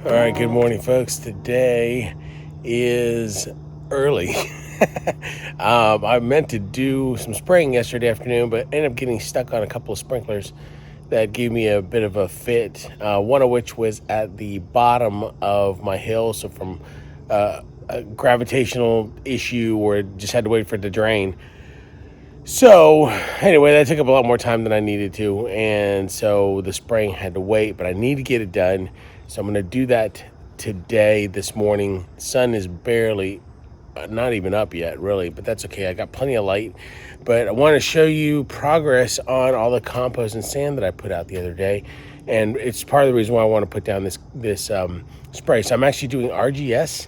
All right, good morning, folks. Today is early. I meant to do some spraying yesterday afternoon, but ended up getting stuck on a couple of sprinklers that gave me a bit of a fit, one of which was at the bottom of my hill. So from a gravitational issue where it just had to wait for it to drain. So anyway, that took up a lot more time than I needed to. And so the spraying had to wait, but I need to get it done. So I'm going to do that today, this morning. Sun is barely, not even up yet, really, but that's okay. I got plenty of light. But I want to show you progress on all the compost and sand that I put out the other day. And it's part of the reason why I want to put down this spray. So I'm actually doing RGS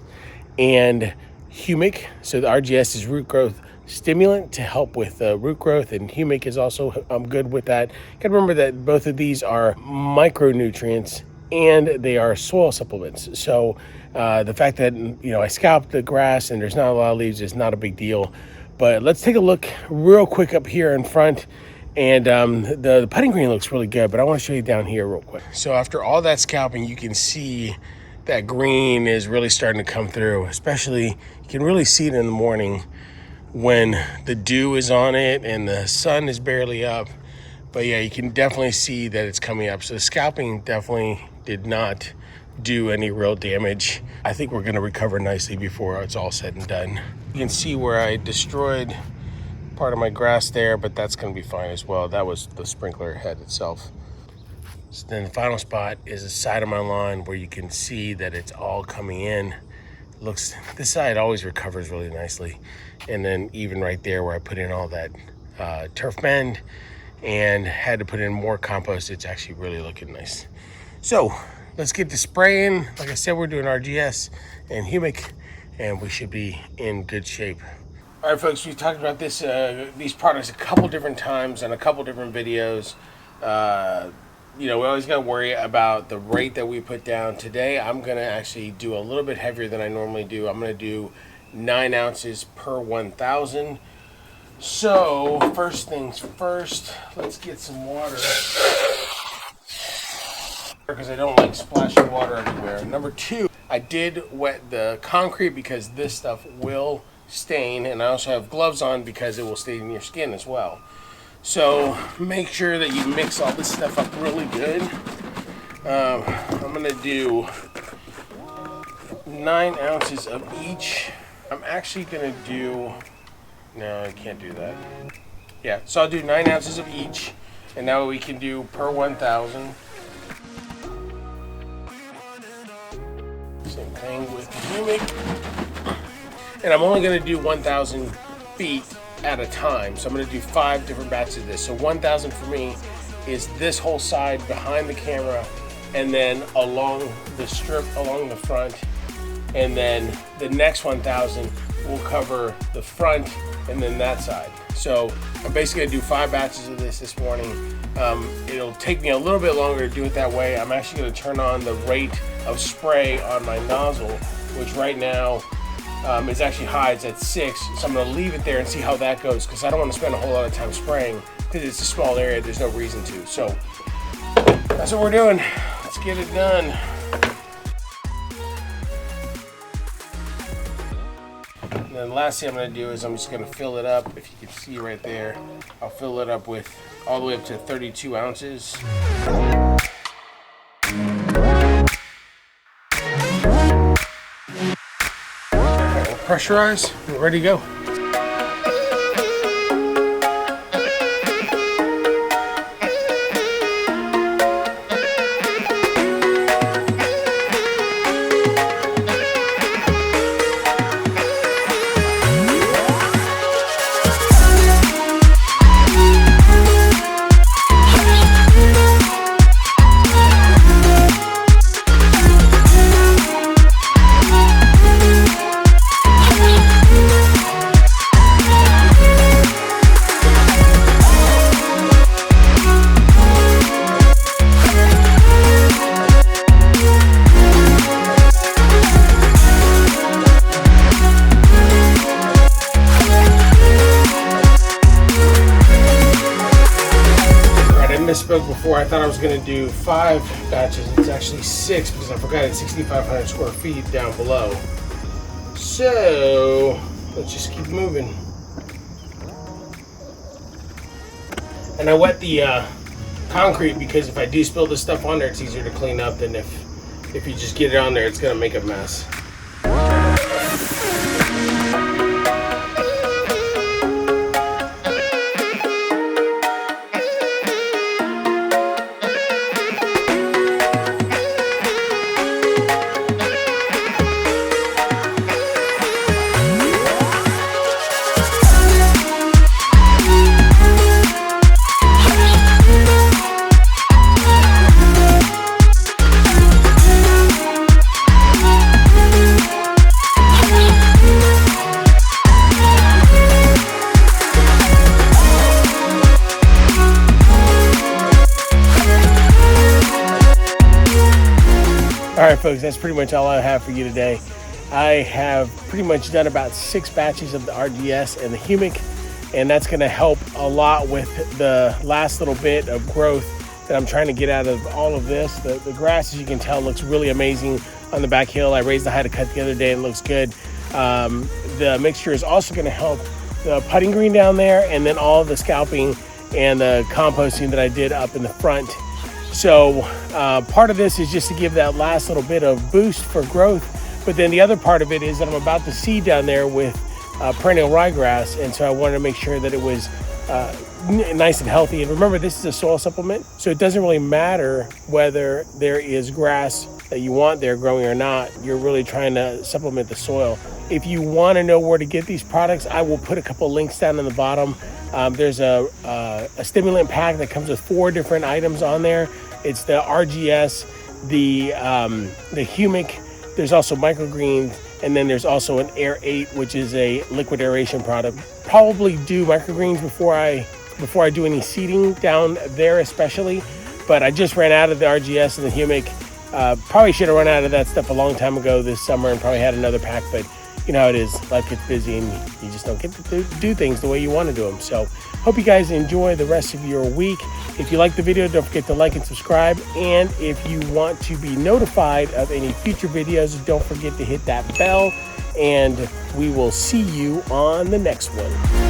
and Humic. So the RGS is Root Growth Stimulant to help with root growth, and Humic is also good with that. You gotta remember that both of these are micronutrients and they are soil supplements. So the fact that I scalped the grass and there's not a lot of leaves is not a big deal. But let's take a look real quick up here in front. And the putting green looks really good, but I want to show you down here real quick. So after all that scalping, you can see that green is really starting to come through. Especially, you can really see it in the morning when the dew is on it and the sun is barely up. But yeah, you can definitely see that it's coming up. So the scalping definitely did not do any real damage. I think we're gonna recover nicely before it's all said and done. You can see where I destroyed part of my grass there, but that's gonna be fine as well. That was the sprinkler head itself. So then the final spot is the side of my lawn where you can see that it's all coming in. This side always recovers really nicely. And then even right there where I put in all that turf mend and had to put in more compost, it's actually really looking nice. So let's get to spraying. Like I said, we're doing RGS and Humic, and we should be in good shape. All right, folks, we've talked about these products a couple different times and a couple different videos. We always got to worry about the rate that we put down. Today, I'm going to actually do a little bit heavier than I normally do. I'm going to do 9 ounces per 1,000. So, first things first, let's get some water, because I don't like splashing water everywhere. Number 2, I did wet the concrete because this stuff will stain, and I also have gloves on because it will stain your skin as well. So make sure that you mix all this stuff up really good. I'm gonna do 9 ounces of each. I'm actually gonna do, no, I can't do that. Yeah, so I'll do 9 ounces of each, and now we can do per 1,000. Same thing with the Humic. And I'm only gonna do 1,000 feet at a time. So I'm going to do 5 different batches of this. So 1,000 for me is this whole side behind the camera, and then along the strip along the front, and then the next 1,000 will cover the front and then that side. So I'm basically going to do 5 batches of this morning. It'll take me a little bit longer to do it that way. I'm actually going to turn on the rate of spray on my nozzle, which right now is actually high. It's at 6, so I'm going to leave it there and see how that goes, because I don't want to spend a whole lot of time spraying because it's a small area. There's no reason to. So that's what we're doing. Let's get it done. And then last thing I'm going to do is I'm just going to fill it up. If you can see right there, I'll fill it up with all the way up to 32 ounces. Pressurize, we're ready to go. where I thought I was going to do 5 batches. It's actually 6 because I forgot it's 6,500 square feet down below. So let's just keep moving. And I wet the concrete because if I do spill this stuff on there, it's easier to clean up than if you just get it on there, it's going to make a mess. All right, folks, that's pretty much all I have for you today. I have pretty much done about 6 batches of the RGS and the Humic, and that's going to help a lot with the last little bit of growth that I'm trying to get out of all of this. The grass, as you can tell, looks really amazing on the back hill. I raised the height of cut the other day and it looks good. The mixture is also going to help the putting green down there, and then all the scalping and the composting that I did up in the front. So part of this is just to give that last little bit of boost for growth, but then the other part of it is that I'm about to seed down there with perennial ryegrass, and so I wanted to make sure that it was nice and healthy. And remember, this is a soil supplement, so it doesn't really matter whether there is grass that you want there growing or not. You're really trying to supplement the soil. If you want to know where to get these products, I will put a couple links down in the bottom. There's a stimulant pack that comes with 4 different items on there. It's the RGS, the Humic. There's also microgreens, and then there's also an Air 8, which is a liquid aeration product. Probably do microgreens before I do any seeding down there, especially. But I just ran out of the RGS and the Humic. Probably should have run out of that stuff a long time ago this summer and probably had another pack, but you know how it is. Life gets busy and you just don't get to do things the way you want to do them. So hope you guys enjoy the rest of your week. If you like the video, don't forget to like and subscribe. And if you want to be notified of any future videos, don't forget to hit that bell. And we will see you on the next one.